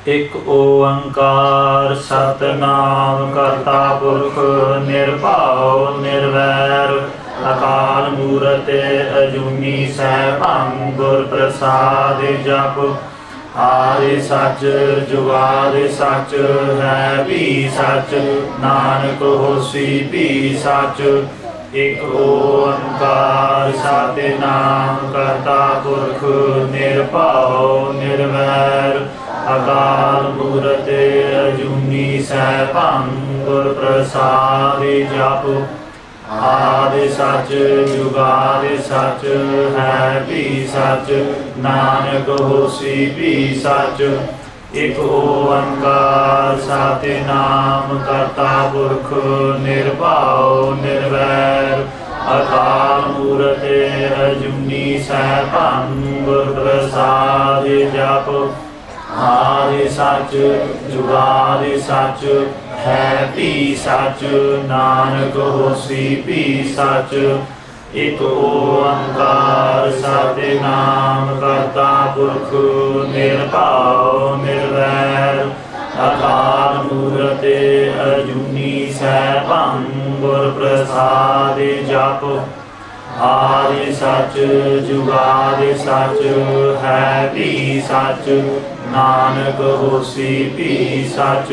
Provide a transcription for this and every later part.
ਇਕ ਓੰਕਾਰ ਸਤਿਨਾਮ ਕਰਤਾ ਪੁਰਖ ਨਿਰਭਉ ਨਿਰਵੈਰ ਅਕਾਲ ਮੂਰਤ ਅਜੂਨੀ ਸੈਭੰ ਗੁਰ ਪ੍ਰਸਾਦ ਜਪ ਆਦਿ ਸੱਚ ਜੁਗਾਦਿ ਸੱਚ ਹੈ ਵੀ ਸੱਚ ਨਾਨਕ ਹੋਸੀ ਵੀ ਸੱਚ ਇਕ ਓੰਕਾਰ ਸਤਿਨਾਮ ਕਰਤਾ ਪੁਰਖ ਨਿਰਭਉ ਨਿਰਵੈਰ ਅਕਾਲ ਮੂਰਤ ਅਜੂਨੀ ਸੈਭੰ ਗੁਰ ਪ੍ਰਸਾਦ ਜਪ ਆਦਿ ਸੱਚ ਜੁਗਾਦਿ ਸੱਚ ਹੈ ਵੀ ਸੱਚ ਨਾਨਕ ਹੋਸੀ ਵੀ ਸੱਚ ਇਕ ਓੰਕਾਰ ਸਤਿਨਾਮ ਕਰਤਾ ਪੁਰਖ ਨਿਰਭਉ ਨਿਰਵੈਰ ਅਕਾਲ ਮੂਰਤ ਅਜੂਨੀ ਸੈਭੰ ਗੁਰ ਪ੍ਰਸਾਦ ਜਪ ਆਦਿ ਸੱਚ ਜੁਗਾਦਿ ਸੱਚ ਹੈ ਵੀ ਸੱਚ ਨਾਨਕ ਹੋਸੀ ਵੀ ਸੱਚ ਇਕ ਓੰਕਾਰ ਸਤਿਨਾਮ ਕਰਤਾ ਪੁਰਖ ਨਿਰਭਉ ਨਿਰਵੈਰ ਅਕਾਲ ਮੂਰਤ ਅਜੂਨੀ ਸੈਭੰ ਗੁਰ ਪ੍ਰਸਾਦ ਜਪ ਆਦਿ ਸੱਚ ਜੁਗਾਦਿ ਸੱਚ ਹੈ ਵੀ ਸੱਚ ਨਾਨਕ ਹੋਸੀ ਵੀ ਸੱਚ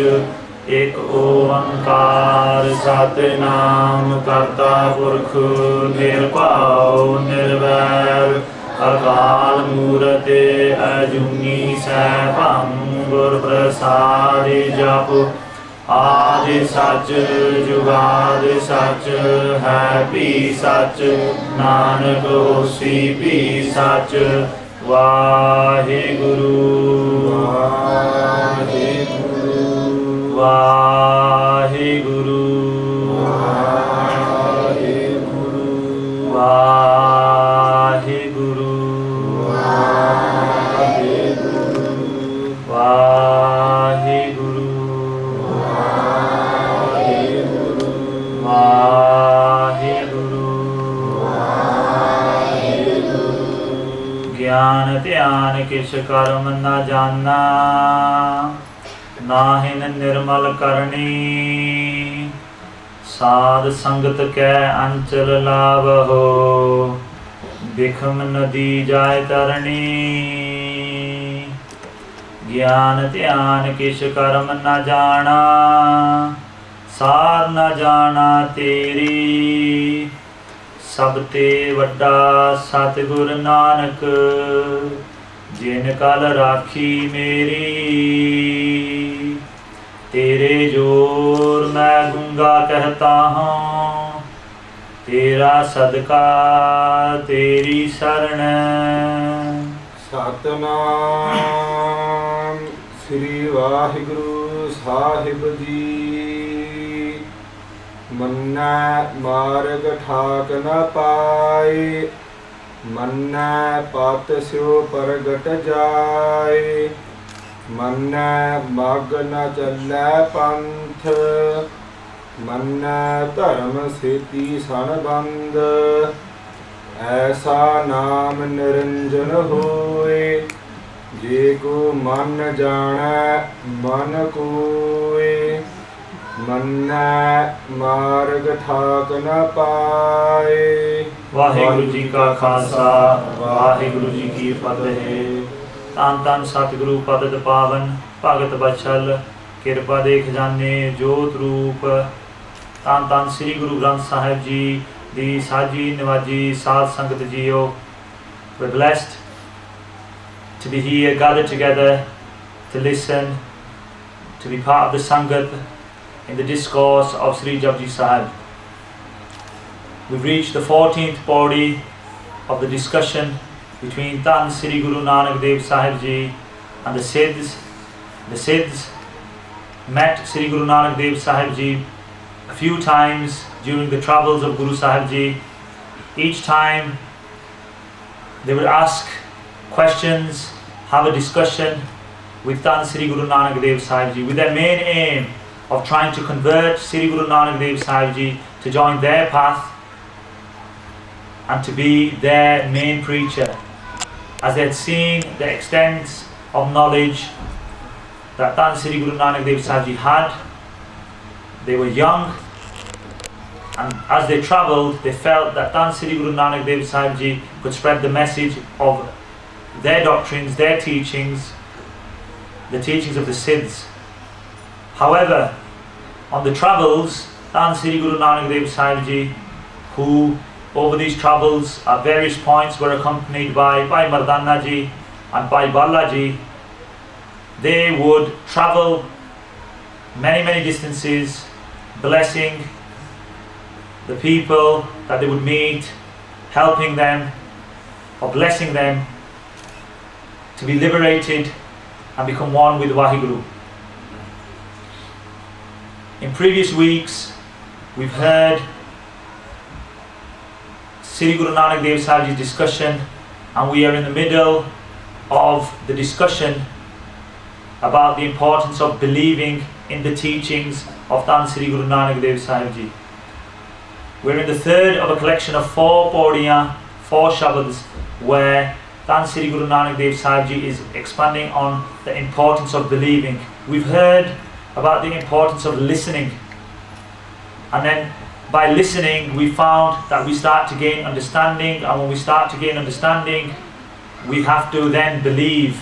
ਇਕ ਓੰਕਾਰ ਸਤਿਨਾਮ ਕਰਤਾ ਪੁਰਖ ਨਿਰਭਉ ਨਿਰਵੈਰ ਅਕਾਲ ਮੂਰਤ ਅਜੂਨੀ ਸੈਭੰ ਗੁਰ ਪ੍ਰਸਾਦ ਜਪ ਆਦਿ ਸੱਚ ਜੁਗਾਦਿ ਸੱਚ ਹੈ ਵੀ ਸੱਚ ਨਾਨਕ ਹੋਸੀ ਵੀ ਸੱਚ ਵਾਹਿਗੁਰੂ ਵਾਹਿਗੁਰੂ ਵਾਹਿਗੁਰੂ ਵਾਹਿਗੁਰੂ ਵਾਹਿਗੁਰੂ ਵਾਹਿਗੁਰੂ ਗਿਆਨ ਧਿਆਨ ਕਿਛ ਕਰਮ ਨਾ ਜਾਨਾ ਨਾਹਿਨ ਨਿਰਮਲ ਕਰਨੀ ਸਾਧ ਸੰਗਤ ਕੈ ਅੰਚਲ ਲਾਵਹੁ ਬਿਖਮ ਨਦੀ ਜਾਇ ਤਰਣੀ ਗਿਆਨ ਧਿਆਨ ਕਿਛ ਕਰਮ ਨਾ ਜਾਣਾ ਸਾਰ ਨਾ ਜਾਣਾ ਤੇਰੀ ਸਭ ਤੇ ਵੱਡਾ ਸਤਿਗੁਰ ਨਾਨਕ ਜਿਨ ਕਲ ਰਾਖੀ ਮੇਰੀ ਤੇਰੇ ਜੋਰ ਮੈਂ ਗੂੰਗਾ ਕਹਤਾ ਹੂੰ ਤੇਰਾ ਸਦਕਾ ਤੇਰੀ ਸਰਣ ਸਤਨਾਮ ਸ੍ਰੀ ਵਾਹਿਗੁਰੂ ਸਾਹਿਬ ਜੀ ਮੰਨੈ ਮਾਰਗ ਠਾਕ ਨ ਪਾਏ ਮੰਨੈ ਪਤ ਸਿਉ ਪ੍ਰਗਟ ਜਾਏ ਮੰਨੈ ਮਗ ਨ ਚੱਲੈ ਪੰਥ ਮੰਨੈ ਧਰਮ ਸੇਤੀ ਸੰਬੰਧ ਐਸਾ ਨਾਮ ਨਿਰੰਜਨ ਹੋਏ ਜੇ ਕੋ ਮਨ ਜਾਣੈ ਮਨ ਕੋਏ ਮੰਨੈ ਮਾਰਗ ਠਾਕ ਨ ਪਾਏ। ਵਾਹਿਗੁਰੂ ਜੀ ਕਾ ਖਾਲਸਾ ਵਾਹਿਗੁਰੂ ਜੀ ਕੀ ਫਤਿਹ। ਧੰਨ ਧੰਨ ਸਤਿਗੁਰੂ ਪਤਿਤ ਪਾਵਨ ਭਗਤ ਬਚਲ ਕਿਰਪਾ ਦੇ ਖਜ਼ਾਨੇ ਜੋਤ ਰੂਪ ਧੰਨ ਧੰਨ ਸ੍ਰੀ ਗੁਰੂ ਗ੍ਰੰਥ ਸਾਹਿਬ ਜੀ ਦੀ ਸਾਜੀ ਨਿਵਾਜੀ ਸਾਧ ਸੰਗਤ JIO. We're blessed to be here gathered together to listen, to be part of the sangat in the discourse of Sri Japji Sahib. We've reached the 14th pauri of the discussion between Tan Sri Guru Nanak Dev Sahib Ji and the Siddhs. The Siddhs met Sri Guru Nanak Dev Sahib Ji a few times during the travels of Guru Sahib Ji. Each time they would ask questions, have a discussion with Tan Sri Guru Nanak Dev Sahib Ji with their main aim of trying to convert Sri Guru Nanak Dev Sahib Ji to join their path and to be their main preacher, as they had seen the extent of knowledge that Tan Sri Guru Nanak Dev Sahib Ji had. They were young, and as they travelled, they felt that Tan Sri Guru Nanak Dev Sahib Ji could spread the message of their doctrines, their teachings, the teachings of the Siddhs. However, on the travels, Tan Sri Guru Nanak Dev Sahib Ji, who over these travels at various points were accompanied by Mardana Ji and by Bala Ji, they would travel many distances, blessing the people that they would meet, helping them or blessing them to be liberated and become one with Vaheguru. In previous weeks, we've heard Sri Guru Nanak Dev Sahib Ji's discussion, and we are in the middle of the discussion about the importance of believing in the teachings of Tan Sri Guru Nanak Dev Sahib Ji. We're in the third of a collection of 4 pauriyan, 4 shabads, where Tan Sri Guru Nanak Dev Sahib Ji is expanding on the importance of believing. We've heard about the importance of listening, and then by listening we found that we start to gain understanding, and when we start to gain understanding we have to then believe,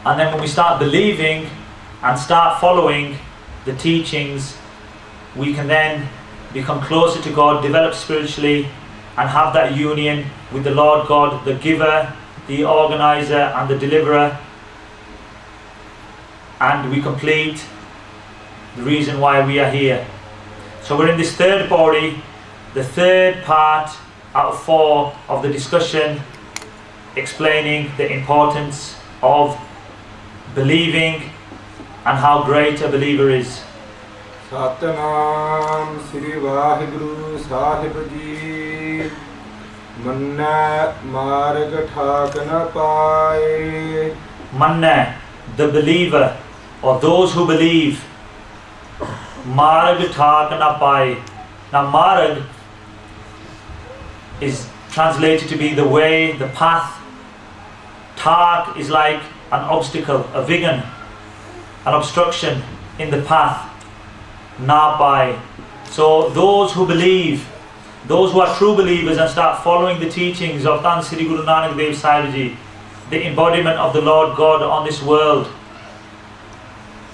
and then when we start believing and start following the teachings, we can then become closer to God, develop spiritually, and have that union with the Lord God, the giver, the organizer and the deliverer, and we complete the reason why we are here. So we're in this third pauri, the third part out of 4 of the discussion, explaining the importance of believing and how great a believer is. Satnam Sri Vaheguru Sahib Ji, Manna Marg Thak na Paye. Manna, the believer, or those who believe. Marg Thak na Paye. Now Marg is translated to be the way, the path. Thak is like an obstacle, a vigan, an obstruction in the path. Na Paye. So those who believe, those who are true believers and start following the teachings of Tan Sri Guru Nanak Dev Sahib Ji, the embodiment of the Lord God on this world,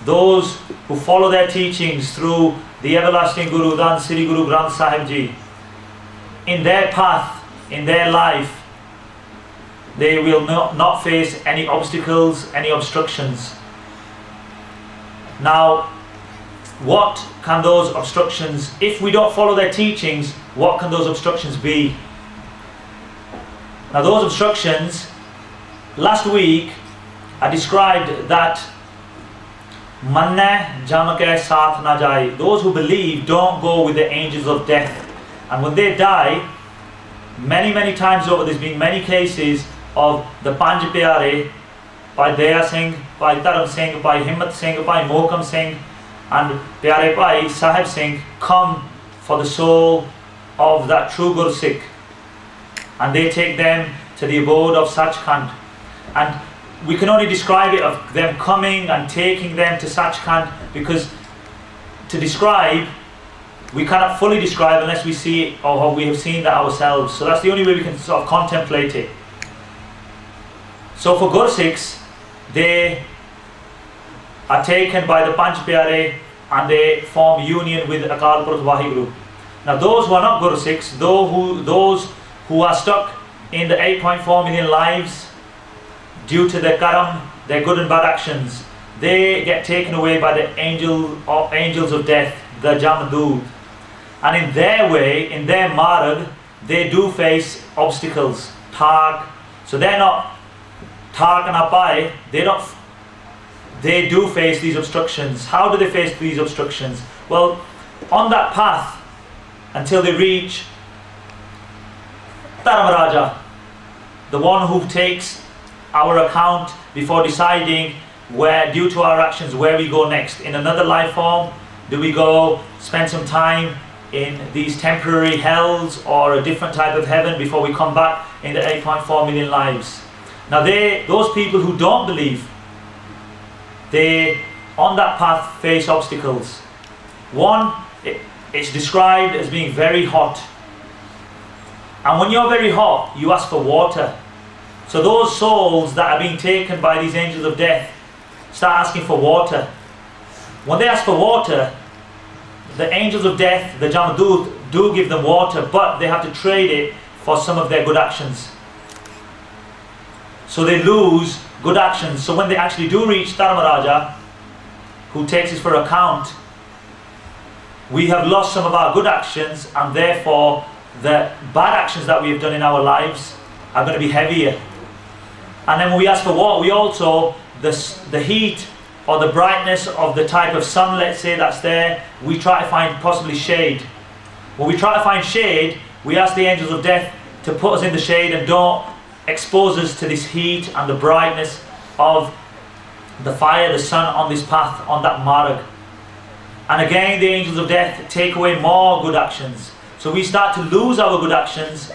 those who follow their teachings through the everlasting Guru Tan Sri Guru Granth Sahib Ji, in their path, in their life, they will not face any obstacles, any obstructions. Now, what can those obstructions, if we don't follow their teachings, what can those obstructions be? Now those obstructions, last week I described that Manna Jamake Saath na jai, those who believe don't go with the angels of death, and when they die, many times over, there's been many cases of the Panj Pyare, by Daya Singh, by Dharam Singh, by Himmat Singh, by Mohkam Singh and Pyare Bhai Sahib Singh come for the soul of that true Guru Sikh, and they take them to the abode of Sachkhand, and we can only describe it of them coming and taking them to Sachkhand, because to describe, we cannot fully describe unless we see it or we have seen that ourselves. So that's the only way we can sort of contemplate it. So for Guru Sikhs, they are taken by the Panch Pyare and they form union with Akal Purkh Vaheguru. Now those who are not Guru Sikhs, those who are stuck in the 8.4 million lives due to their karam, their good and bad actions, they get taken away by the angels of death, the Jamadud. And in their way, in their marag, they do face obstacles, Thak. So they're not Thak and Apai, they do face these obstructions. How do they face these obstructions? Well, on that path, until they reach Dharamaraja, the one who takes our account before deciding where, due to our actions, where we go next. In another life form, do we go spend some time in these temporary hells or a different type of heaven before we come back in the 8.4 million lives? Now those people who don't believe, they on that path face obstacles. One, it's described as being very hot. And when you're very hot, you ask for water. So those souls that are being taken by these angels of death start asking for water. When they ask for water, the angels of death, the Jamadut, do give them water, but they have to trade it for some of their good actions. So they lose good actions. So when they actually do reach Dharmaraja, who takes us for account, we have lost some of our good actions, and therefore the bad actions that we have done in our lives are going to be heavier. And then when we ask for water, we also, the heat or the brightness of the type of sun, let's say, that's there, we try to find possibly shade. When we try to find shade, we ask the angels of death to put us in the shade and don't expose us to this heat and the brightness of the fire, the sun on this path, on that marg. And again, the angels of death take away more good actions. So we start to lose our good actions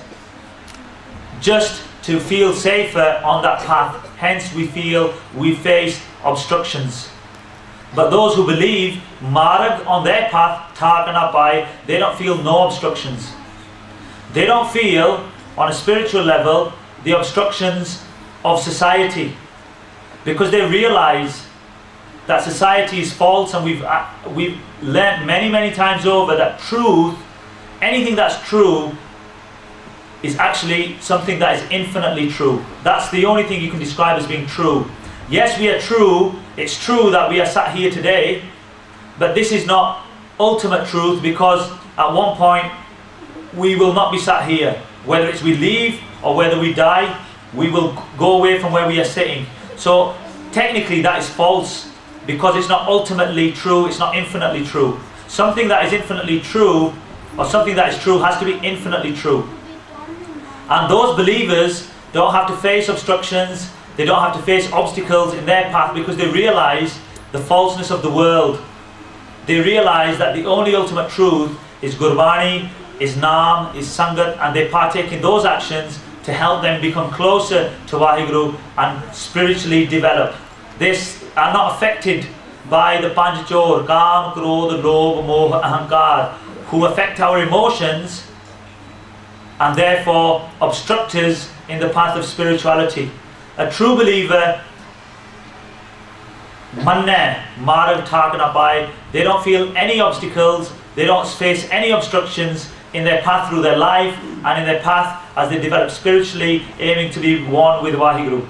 just to feel safer on that path. Hence we feel we face obstructions. But those who believe marg on their path, Takanapai, they don't feel no obstructions. They don't feel on a spiritual level the obstructions of society, because they realize that society is false, and we've learned many times over that truth, anything that's true, is actually something that is infinitely true. That's the only thing you can describe as being true. Yes, we are true. It's true that we are sat here today, but this is not ultimate truth, because at one point we will not be sat here. Whether it's we leave or whether we die, we will go away from where we are sitting. So technically that is false, because it's not ultimately true, it's not infinitely true. Something that is infinitely true, or something that is true, has to be infinitely true. And those believers don't have to face obstructions, they don't have to face obstacles in their path, because they realize the falseness of the world. They realize that the only ultimate truth is Gurbani, is Naam, is Sangat, and they partake in those actions to help them become closer to Vaheguru and spiritually develop. They are not affected by the Panchachor, Kam, Krodh, Lobh, Moh, Ahankar, who affect our emotions and therefore obstruct us in the path of spirituality. A true believer, Manne, Marag Thakanapai, they don't feel any obstacles, they don't face any obstructions in their path through their life and in their path as they develop spiritually, aiming to be one with Vaheguru.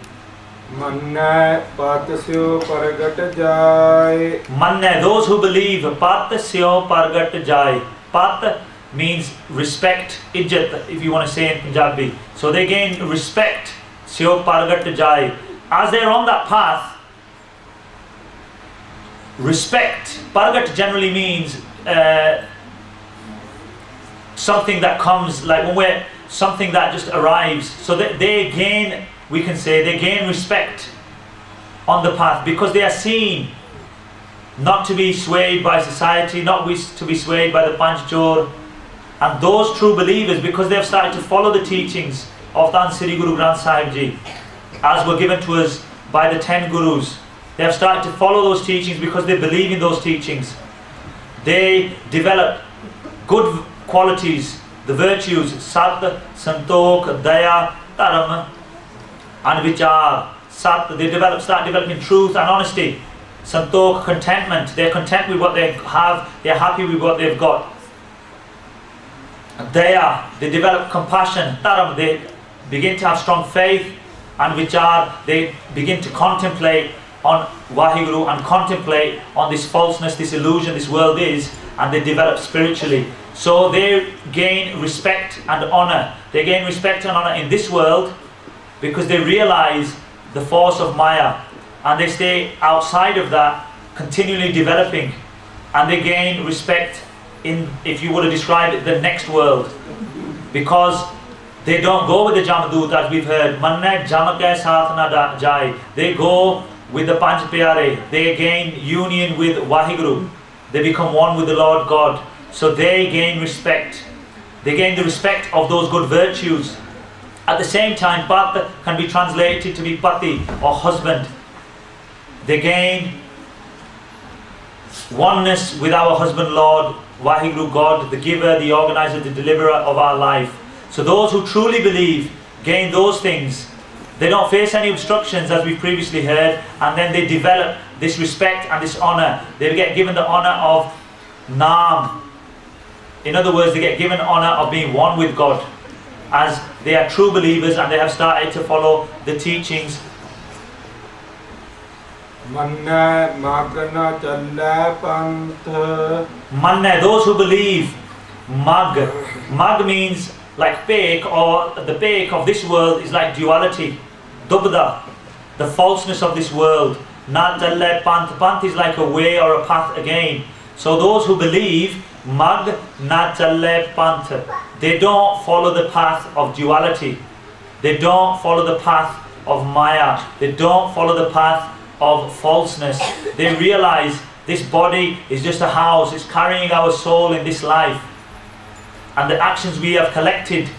Manne patasyo paragat jai. Manne, those who believe, patasyo paragat jai. Pat means respect, ijjat, if you want to say in Punjabi. So they gain respect, syo paragat jai. As they're on that path, respect, paragat generally means something that comes, like when we're, something that just arrives. So they gain, we can say, they gain respect on the path, because they are seen not to be swayed by society, not to be swayed by the Panchachor. And those true believers, because they have started to follow the teachings of Dhan Sri Guru Granth Sahib Ji, as were given to us by the 10 Gurus, they have started to follow those teachings because they believe in those teachings. They develop good qualities, the virtues, Saad, Santokh, Daya, Dharam, and Vichar. Saad, they start developing truth and honesty. Santokh, contentment, they're content with what they have, they're happy with what they've got. Daya, they develop compassion. Dharam, they begin to have strong faith. And Vichar, they begin to contemplate on Vaheguru and contemplate on this falseness, this illusion this world is, and they develop spiritually. So they gain respect and honor. They gain respect and honor in this world because they realize the force of Maya, and they stay outside of that, continually developing, and they gain respect in, if you were to describe it, the next world, because they don't go with the Jamadut, as we've heard. Manne Jamake Sathana Jai. They go with the Panch Pyare. They gain union with Vaheguru. They become one with the Lord God. So they gain respect. They gain the respect of those good virtues. At the same time, Pat can be translated to be Pati or husband. They gain oneness with our husband Lord, Vaheguru God, the giver, the organizer, the deliverer of our life. So those who truly believe gain those things. They don't face any obstructions, as we previously heard, and then they develop this respect and this honor. They get given the honor of Naam. In other words, they get given honor of being one with God, as they are true believers and they have started to follow the teachings. Manna magna challa pantha. Manna, those who believe. Mag. Mag means like bake, or the bake of this world is like duality. Dubda, the falseness of this world. Na challa panth. Panth is like a way or a path again. So those who believe, mag na challa panth, they don't follow the path of duality. They don't follow the path of Maya. They don't follow the path of falseness. They realize this body is just a house. It's carrying our soul in this life. And the actions we have collected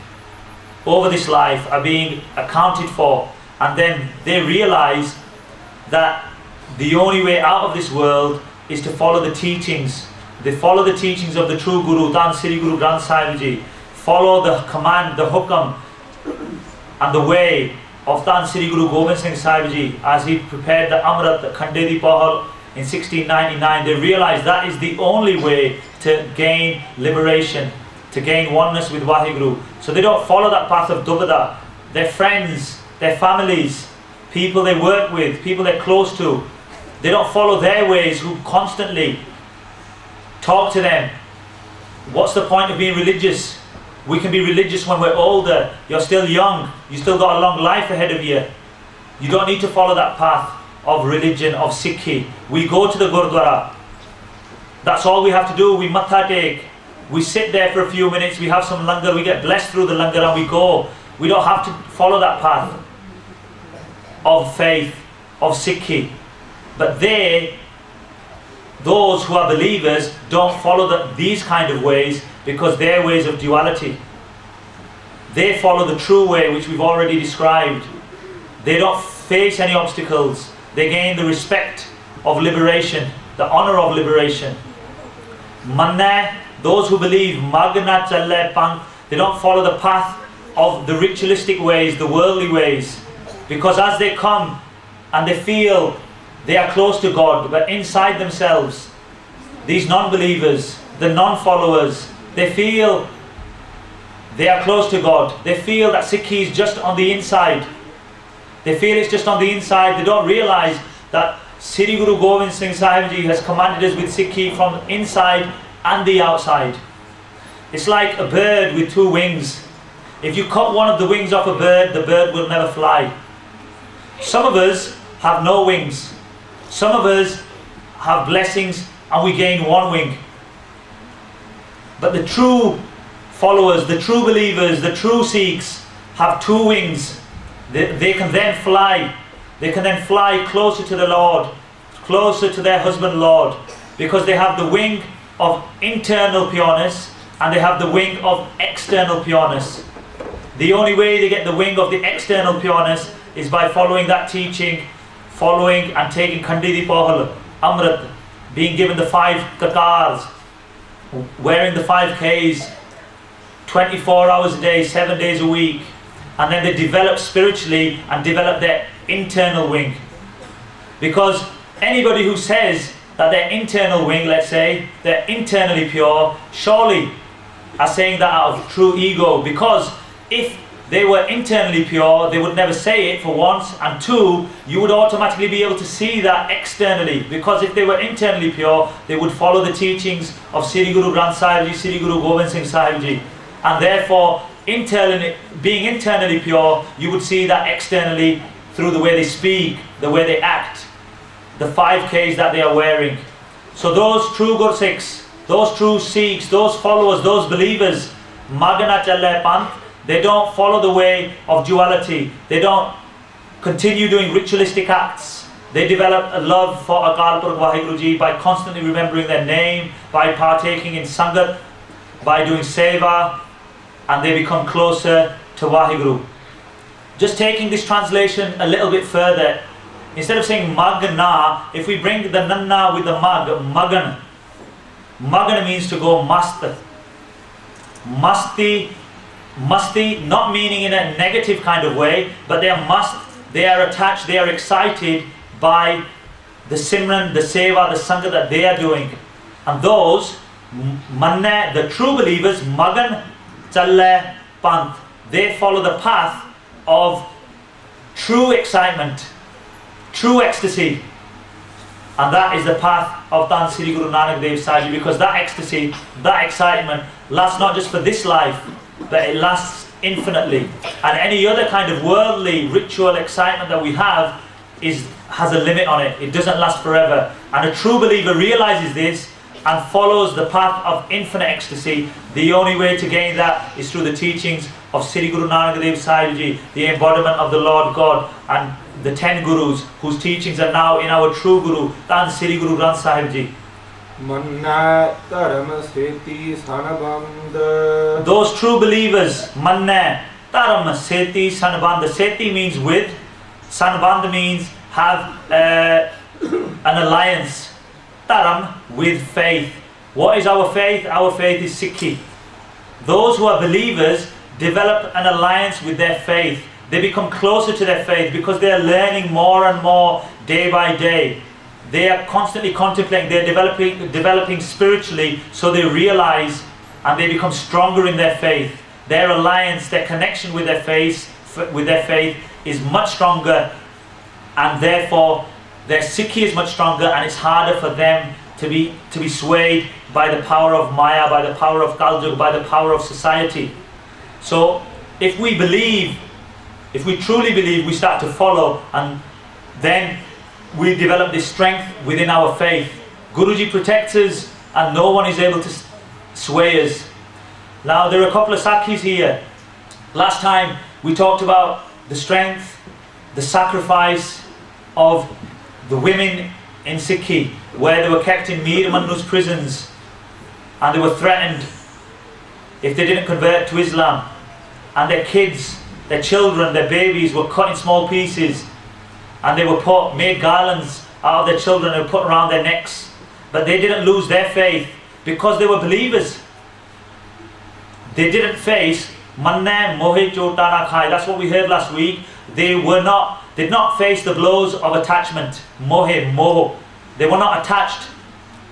over this life are being accounted for. And then they realize that the only way out of this world is to follow the teachings. They follow the teachings of the true Guru, Dhan Sri Guru Granth Sahib Ji. Follow the command, the hukam, and the way of Dhan Sri Guru Gobind Singh Sahib Ji as he prepared the Amrit, the Khande di Pahal in 1699. They realized that is the only way to gain liberation, to gain oneness with Vaheguru. So they don't follow that path of Dubada. Their friends, their families, people they work with, people they're close to, they don't follow their ways, who constantly talk to them. What's the point of being religious? We can be religious when we're older. You're still young. You still got a long life ahead of you. You don't need to follow that path of religion, of Sikhi. We go to the Gurdwara. That's all we have to do. We matha take. We sit there for a few minutes. We have some langar. We get blessed through the langar and we go. We don't have to follow that path of faith, of Sikhi. But those who are believers don't follow these kind of ways, because they're ways of duality. They follow the true way, which we've already described. They don't face any obstacles. They gain the respect of liberation, the honor of liberation. Manna, those who believe, magna challe pang, they don't follow the path of the ritualistic ways, the worldly ways. Because as they come and they feel they are close to God, but inside themselves, these non-believers, the non-followers, they feel they are close to God. They feel that Sikhi is just on the inside. They feel it's just on the inside. They don't realize that Sri Guru Gobind Singh Sahib Ji has commanded us with Sikhi from inside and the outside. It's like a bird with two wings. If you cut one of the wings off a bird, the bird will never fly. Some of us have no wings. Some of us have blessings and we gain one wing. But the true followers, the true believers, the true Sikhs have two wings. They can then fly. They can then fly closer to the Lord, closer to their husband Lord, because they have the wing of internal pureness and they have the wing of external pureness. The only way they get the wing of the external pureness is by following that teaching, following and taking Khandi di Pahal, Amrit, being given the 5 kakars, wearing the 5 Ks, 24 hours a day, 7 days a week, and then they develop spiritually and develop their internal wing. Because anybody who says that their internal wing, let's say, they're internally pure, surely are saying that out of true ego. Because if they were internally pure, they would never say it, for once, and two, you would automatically be able to see that externally. Because if they were internally pure, they would follow the teachings of Sri Guru Granth Sahib Ji, Sri Guru Gobind Singh Sahib Ji. And therefore, being internally pure, you would see that externally through the way they speak, the way they act, the 5 Ks that they are wearing. So those true Gursikhs, those true Sikhs, those followers, those believers, Magana Challe Panth, they don't follow the way of duality. They don't continue doing ritualistic acts. They develop a love for Akal Purkh Vaheguru Ji by constantly remembering their name, by partaking in sangat, by doing seva, and they become closer to Vaheguru. Just taking this translation a little bit further, instead of saying magna, if we bring the nanna with the magan. Magan means to go mast. Masti, not meaning in a negative kind of way, but they are attached, they are excited by the simran, the seva, the sangat that they are doing. And those, manne, the true believers, magan, challe, panth, they follow the path of true excitement, true ecstasy. And that is the path of Dhan Sri Guru Nanak Dev Sahib, because that ecstasy, that excitement lasts not just for this life, but it lasts infinitely. And any other kind of worldly ritual excitement that we have has a limit on it. It doesn't last forever. And a true believer realizes this and follows the path of infinite ecstasy. The only way to gain that is through the teachings of Sri Guru Nanak Dev Sahib Ji, the embodiment of the Lord God, and the 10 Gurus whose teachings are now in our true Guru, Dhan Sri Guru Granth Sahib Ji. Those true believers, manna, taram, seti, sanbandh. Seti means with, sanbandh means have an alliance. Taram, with faith. What is our faith? Our faith is Sikhi. Those who are believers develop an alliance with their faith. They become closer to their faith because they are learning more and more day by day. They are constantly contemplating, they are developing spiritually, so they realize and they become stronger in their faith. Their alliance, their connection with their faith is much stronger, and therefore their Sikhi is much stronger, and it's harder for them to be swayed by the power of Maya, by the power of Kaljug, by the power of society. So if we truly believe, we start to follow, and then we develop this strength within our faith. Guruji protects us and no one is able to sway us. Now there are a couple of sakhis here. Last time we talked about the strength, the sacrifice of the women in Sikhi, where they were kept in Mir Manu's prisons and they were threatened if they didn't convert to Islam, and their kids, their children, their babies were cut in small pieces, and they were made garlands out of their children and put around their necks. But they didn't lose their faith because they were believers. They didn't face manne mohe chota na khai. That's what we heard last week. They did not face the blows of attachment. Moh. They were not attached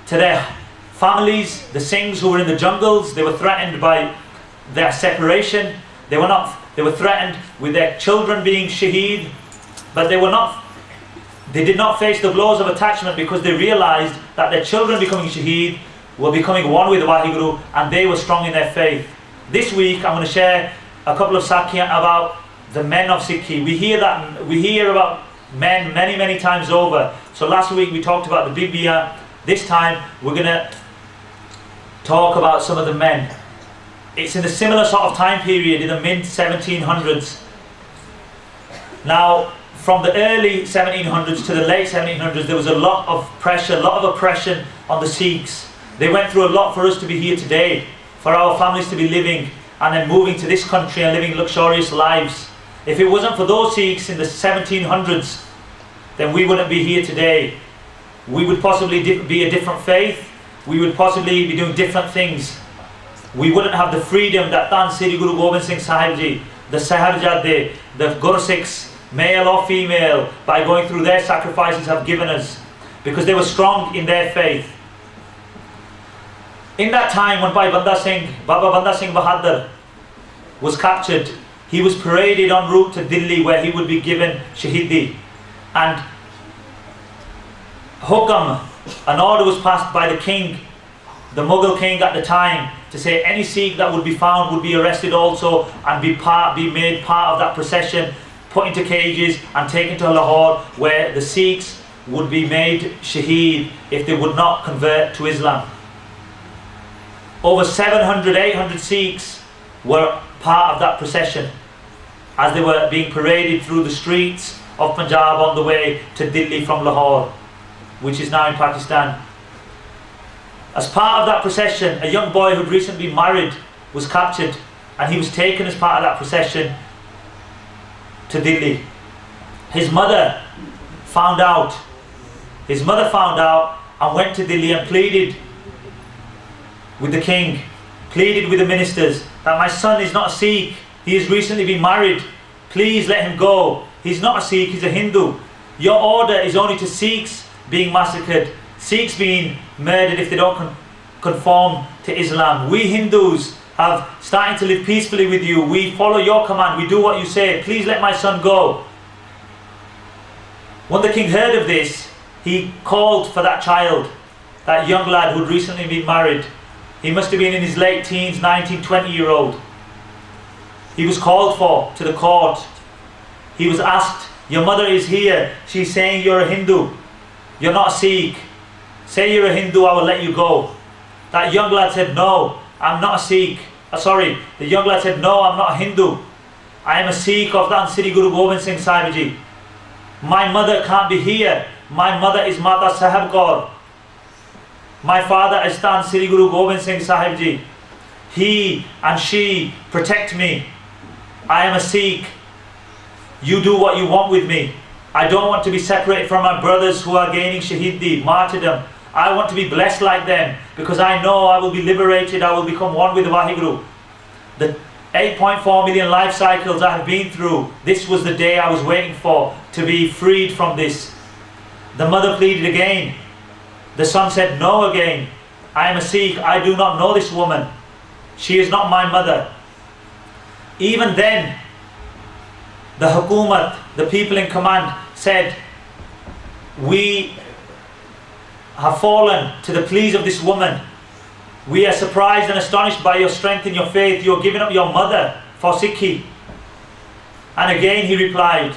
to their families. The Singhs who were in the jungles, they were threatened by their separation. They were threatened with their children being shaheed, but they did not face the blows of attachment because they realized that their children becoming shaheed were becoming one with Vaheguru, and they were strong in their faith. This week I'm going to share a couple of sakhya about the men of Sikhi. We hear about men many times over. So last week we talked about the Bibiya. This time we're going to talk about some of the men. It's in a similar sort of time period, in the mid-1700s. Now, from the early 1700s to the late 1700s, there was a lot of pressure, a lot of oppression on the Sikhs. They went through a lot for us to be here today, for our families to be living and then moving to this country and living luxurious lives. If it wasn't for those Sikhs in the 1700s, then we wouldn't be here today. We would possibly be a different faith. We would possibly be doing different things. We wouldn't have the freedom that Dhan Sri Guru Gobind Singh Sahib Ji, the Sahibzade, the Gursikhs, male or female, by going through their sacrifices have given us, because they were strong in their faith. In that time when Baba Banda Singh Bahadur was captured, he was paraded en route to Delhi, where he would be given Shahidi. And Hukam, an order was passed by the king, the Mughal king at the time, to say any Sikh that would be found would be arrested also and be made part of that procession, put into cages and taken to Lahore, where the Sikhs would be made shaheed if they would not convert to Islam. Over 700, 800 Sikhs were part of that procession as they were being paraded through the streets of Punjab on the way to Delhi from Lahore, which is now in Pakistan. As part of that procession, a young boy who'd recently been married was captured, and he was taken as part of that procession to Delhi. His mother found out. His mother found out and went to Delhi and pleaded with the king, pleaded with the ministers that my son is not a Sikh. He has recently been married. Please let him go. He's not a Sikh, he's a Hindu. Your order is only to Sikhs being massacred, Sikhs being murdered if they don't conform to Islam. We Hindus have started to live peacefully with you. We follow your command. We do what you say. Please let my son go. When the king heard of this, he called for that child, that young lad who had recently been married. He must have been in his late teens, 19, 20-year-old. He was called for to the court. He was asked, your mother is here. She's saying you're a Hindu. You're not a Sikh. Say you're a Hindu, I will let you go. That young lad said, no, I'm not a Sikh. The young lad said, no, I'm not a Hindu. I am a Sikh of the Sri Guru Gobind Singh Sahib Ji. My mother can't be here. My mother is Mata Sahib Kaur. My father is Tan Sri Guru Gobind Singh Sahib Ji. He and she protect me. I am a Sikh. You do what you want with me. I don't want to be separated from my brothers who are gaining Shahidi, martyrdom. I want to be blessed like them because I know I will be liberated. I will become one with Vaheguru. The 8.4 million life cycles I have been through, this was the day I was waiting for, to be freed from this. The mother pleaded again. The son said no again. I am a Sikh. I do not know this woman. She is not my mother. Even then, the Hukumat, the people in command, said, we have fallen to the pleas of this woman. We are surprised and astonished by your strength in your faith. You are giving up your mother for Sikhi. And again he replied,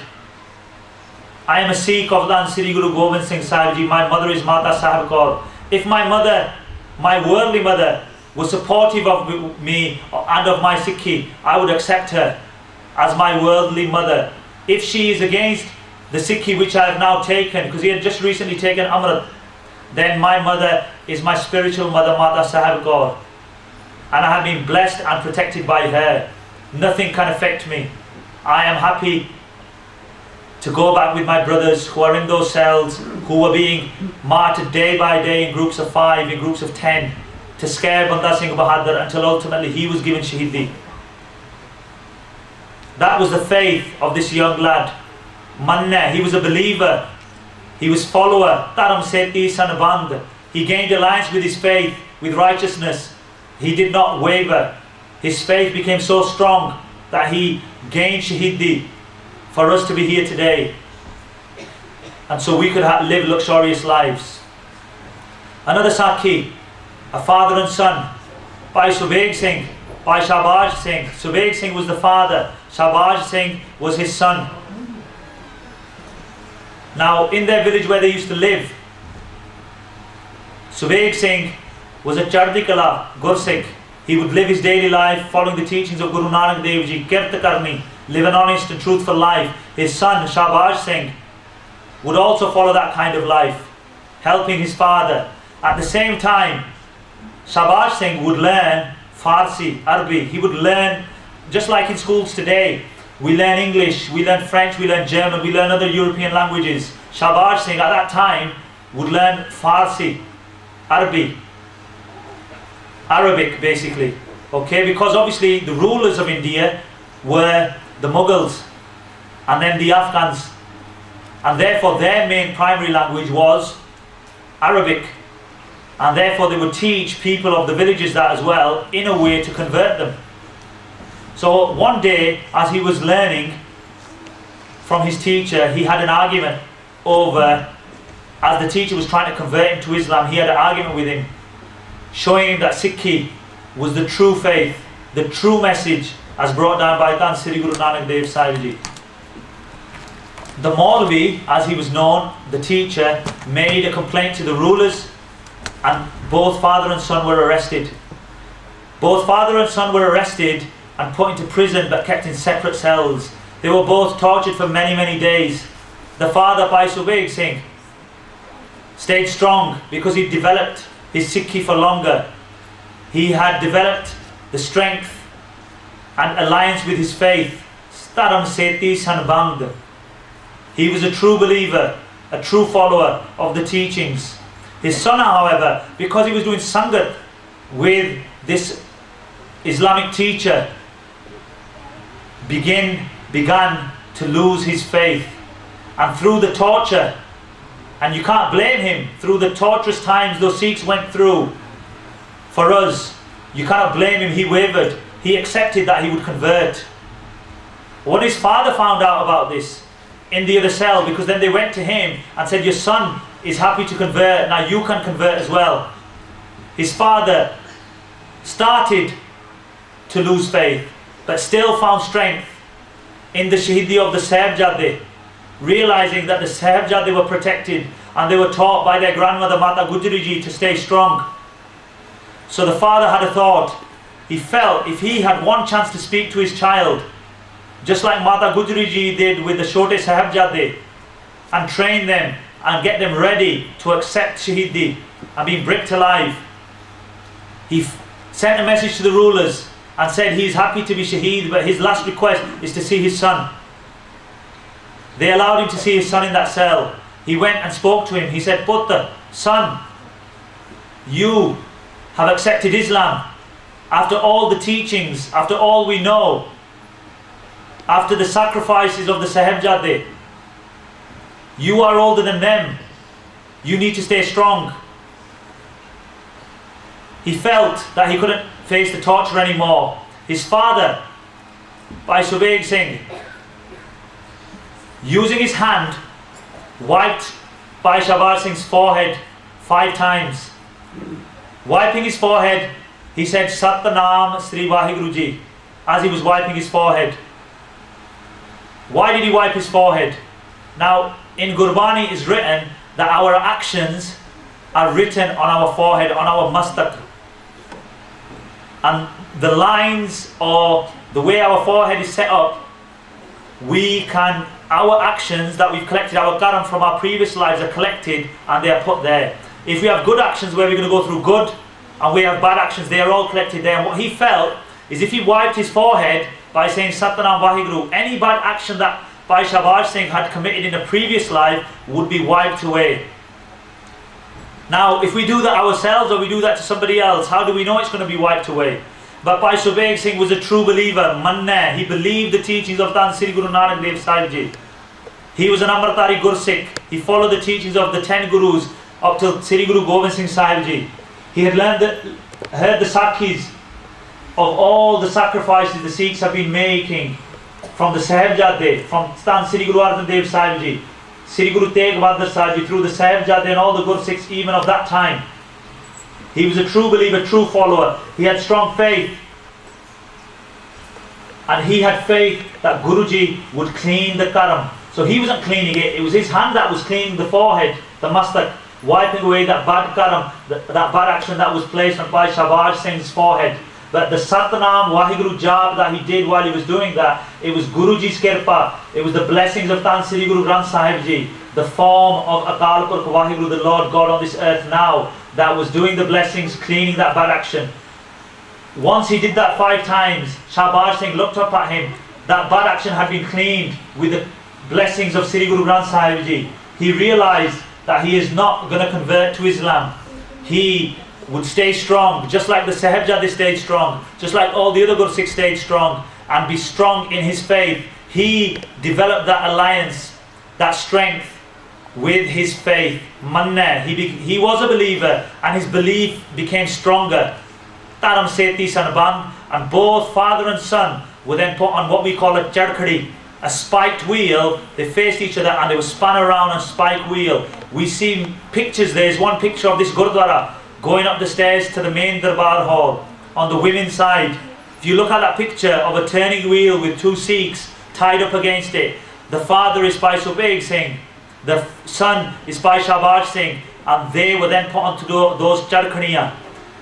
I am a Sikh of the Sri Guru Gobind Singh Sahib Ji. My mother is Mata Sahib Kaur. If my mother, my worldly mother, was supportive of me and of my Sikhi, I would accept her as my worldly mother. If she is against the Sikhi which I have now taken, because he had just recently taken Amrit, then my mother is my spiritual mother, Mata Sahib Kaur. And I have been blessed and protected by her. Nothing can affect me. I am happy to go back with my brothers who are in those cells, who are being martyred day by day in groups of 5, in groups of 10, to scare Banda Singh Bahadur until ultimately he was given Shahidi. That was the faith of this young lad. Manna, he was a believer. He was follower. Taram Seti Sanaband. He gained alliance with his faith, with righteousness. He did not waver. His faith became so strong that he gained Shahidi for us to be here today. And so we could live luxurious lives. Another Sakhi, a father and son, Bhai Subeg Singh, Bhai Shahbaz Singh. Subeg Singh was the father, Shahbaz Singh was his son. Now in their village where they used to live, Subeg Singh was a Chardi Kala Gursikh. He would live his daily life following the teachings of Guru Nanak Dev Ji, Kirt Karni, live an honest and truthful life. His son Shahbaz Singh would also follow that kind of life, helping his father. At the same time, Shahbaz Singh would learn Farsi, Arabic. He would learn, just like in schools today, we learn English, we learn French, we learn German, we learn other European languages. Shahbaz Singh at that time would learn Farsi, Arabic basically. Okay, because obviously the rulers of India were the Mughals and then the Afghans, and therefore their main primary language was Arabic, and therefore they would teach people of the villages that as well, in a way to convert them. So one day, as he was learning from his teacher, he had an argument over, as the teacher was trying to convert him to Islam, he had an argument with him, showing him that Sikhi was the true faith, the true message as brought down by Tan Sri Guru Nanak Dev Sahib Ji. The Maulvi, as he was known, the teacher, made a complaint to the rulers, and both father and son were arrested. Both father and son were arrested and put into prison but kept in separate cells. They were both tortured for many, many days. The father, Bhai Subeg Singh, stayed strong because he developed his Sikhi for longer. He had developed the strength and alliance with his faith. Staram Seti Sanband. He was a true believer. a true follower of the teachings. His son, however, because he was doing sangat with this Islamic teacher, began to lose his faith. And through the torture, and you can't blame him, through the torturous times those Sikhs went through for us, you cannot blame him. He wavered. He accepted that he would convert. When his father found out about this in the other cell, because then they went to him and said, your son is happy to convert, now you can convert as well. His father started to lose faith, but still found strength in the Shahidi of the Sahibjade, realizing that the Sahibjade were protected and they were taught by their grandmother Mata Gujari Ji to stay strong. So the father had a thought. He felt if he had one chance to speak to his child, just like Mata Gujari Ji did with the Chote Sahibjade, and train them and get them ready to accept Shahidi and being bricked alive, he sent a message to the rulers and said he is happy to be Shaheed, but his last request is to see his son. They allowed him to see his son in that cell. He went and spoke to him. He said, Putra, son, you have accepted Islam after all the teachings, after all we know, after the sacrifices of the Sahibjade. You are older than them. You need to stay strong. He felt that he couldn't face the torture anymore. His father, Bhai Subeg Singh, using his hand, wiped Bhai Shahbaz Singh's forehead 5 times. Wiping his forehead, he said, Satnam Sri Vaheguru Ji, as he was wiping his forehead. Why did he wipe his forehead? Now, in Gurbani is written that our actions are written on our forehead, on our mastaq. And the lines or the way our forehead is set up, our actions that we've collected, our karam from our previous lives are collected and they are put there. If we have good actions where we're going to go through good, and we have bad actions, they are all collected there. And what he felt is if he wiped his forehead by saying Satnam Vaheguru, any bad action that Bhai Shahbaz Singh had committed in a previous life would be wiped away. Now, if we do that ourselves or we do that to somebody else, how do we know it's going to be wiped away? But Bhai Subeg Singh was a true believer, Manna. He believed the teachings of Dhan Sri Guru Nanak Dev Sahib Ji. He was an Amritari Gursikh. He followed the teachings of the 10 Gurus up till Sri Guru Gobind Singh Sahib Ji. He had heard the Sakhis of all the sacrifices the Sikhs have been making from the Sahibjade, from Dhan Sri Guru Arjan Dev Sahib Ji, Sri Guru Tegh Bahadur Sahib Ji, through the Sahibjade and all the Gursikhs even of that time. He was a true believer, true follower. He had strong faith. And he had faith that Guruji would clean the karam. So he wasn't cleaning it, it was his hand that was cleaning the forehead, the mastaq, wiping away that bad karam, that bad action that was placed on Bhai Shahbaz Singh's forehead. But the Satnam Vaheguru job that he did while he was doing that, it was Guruji's kirpa, it was the blessings of Dhan Sri Guru Granth Sahib Ji, the form of Akal Purkh Vaheguru, the Lord God on this earth now, that was doing the blessings, cleaning that bad action. Once he did that 5 times, Shahbaz Singh looked up at him, that bad action had been cleaned with the blessings of Sri Guru Granth Sahib Ji. He realized that he is not going to convert to Islam. He would stay strong, just like the Sahibjade stayed strong, just like all the other Gursikhs stayed strong, and be strong in his faith. He developed that alliance, that strength with his faith. Manna, he was a believer, and his belief became stronger. Taram Seti Sanban, and both father and son were then put on what we call a charkhadi, a spiked wheel. They faced each other and they were spun around on a spiked wheel. We see pictures, there's one picture of this Gurdwara going up the stairs to the main Darbar Hall on the women's side. If you look at that picture of a turning wheel with 2 Sikhs tied up against it, the father is Bhai Subeg Singh, the son is Bhai Shahbaz Singh, and they were then put onto those charkhaniya.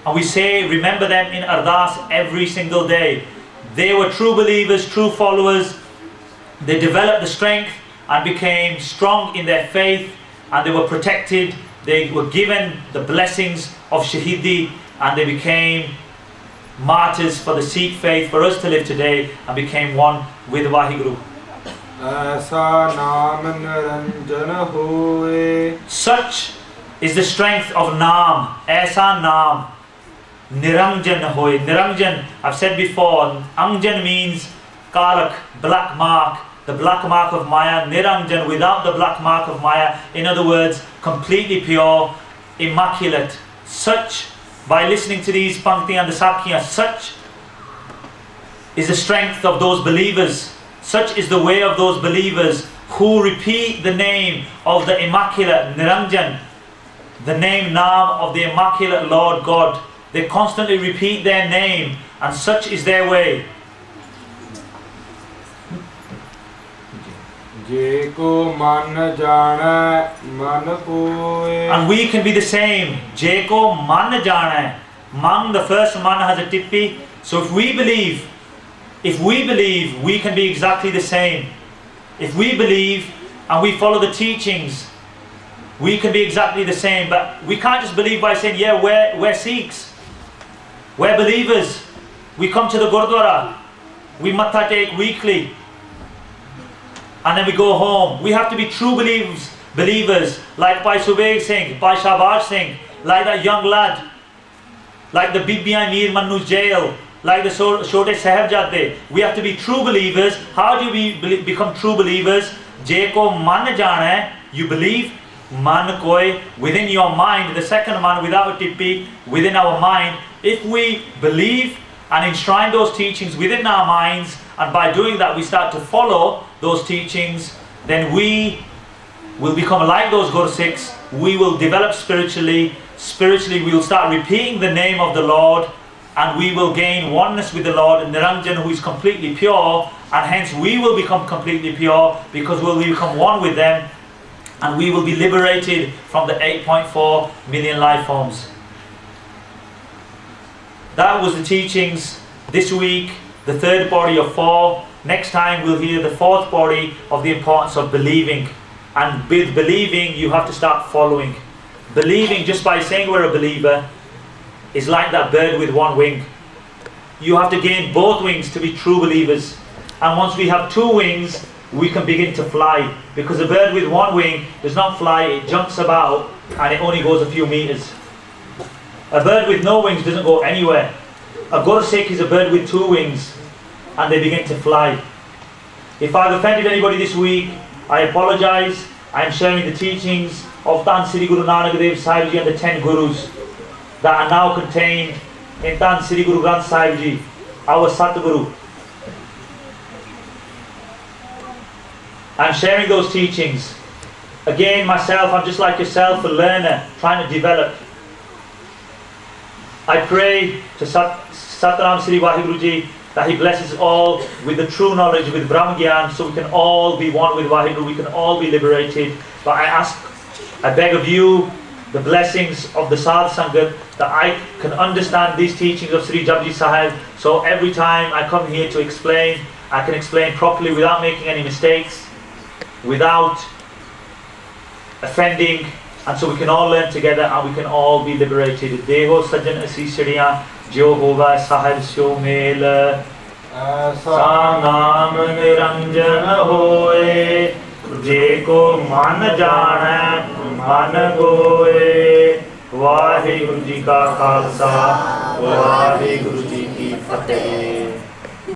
And we say, remember them in Ardas every single day. They were true believers, true followers. They developed the strength and became strong in their faith, and they were protected. They were given the blessings of Shahidi, and they became martyrs for the Sikh faith, for us to live today, and became one with Vaheguru. ऐसा नाम निरंजन होए। Such is the strength of Naam. Aisa Naam. Niranjan hoy. Niranjan, I've said before, Anjan means Kalak, black mark, the black mark of Maya. Niranjan, without the black mark of Maya. In other words, completely pure, immaculate. Such, by listening to these Pankti and the Sakya, such is the strength of those believers. Such is the way of those believers who repeat the name of the immaculate Niranjan, the name Naam of the immaculate Lord God. They constantly repeat their name, and such is their way. And we can be the same. Jeko man jana. Man, the first man has a tippi. So if we believe, we can be exactly the same. If we believe and we follow the teachings, we can be exactly the same. But we can't just believe by saying, yeah, we're Sikhs. We're believers. We come to the Gurdwara. We matha take weekly. And then we go home. We have to be true believers, like Bhai Subeg Singh, Bhai Shahbaz Singh, like that young lad, like the Bibiyan Mir Mannu's jail, like the Shote Sahibzade. We have to be true believers. How do we become true believers? Jeko man jana, you believe. Man koi, within your mind, the second man without a tippi, within our mind. If we believe and enshrine those teachings within our minds, and by doing that we start to follow those teachings, then we will become like those Gursikhs. We will develop spiritually. Spiritually we will start repeating the name of the Lord, and we will gain oneness with the Lord, Niranjan, who is completely pure, and hence we will become completely pure because we will become one with them, and we will be liberated from the 8.4 million life forms. That was the teachings this week, the third body of 4. Next time we'll hear the fourth body of the importance of believing. And with believing, you have to start following. Believing just by saying we're a believer is like that bird with one wing. You have to gain both wings to be true believers. And once we have 2 wings, we can begin to fly. Because a bird with one wing does not fly, it jumps about and it only goes a few meters. A bird with no wings doesn't go anywhere. A Gursikh is a bird with 2 wings, and they begin to fly. If I've offended anybody this week, I apologize. I am sharing the teachings of Tan Sri Guru Nanak Dev Sahib Ji and the 10 Gurus that are now contained in Tan Sri Guru Granth Sahib Ji, our Satguru. I'm sharing those teachings. Again, myself, I'm just like yourself, a learner, trying to develop. I pray to Satnam Sri Vaheguru Ji that he blesses all with the true knowledge, with Brahm Gyan, so we can all be one with Vaheguru, we can all be liberated. But I beg of you, the blessings of the Saad sangat, that I can understand these teachings of Sri Japji Sahib, so every time I come here to explain, I can explain properly without making any mistakes, without offending, and so we can all learn together and we can all be liberated. Deho sajan asisriya jo hova sahib syo mel sa naam niranjan hoye jeko man jana man goye. Vaheguru ji ka Khalsa, Vaheguru ji ki Fateh.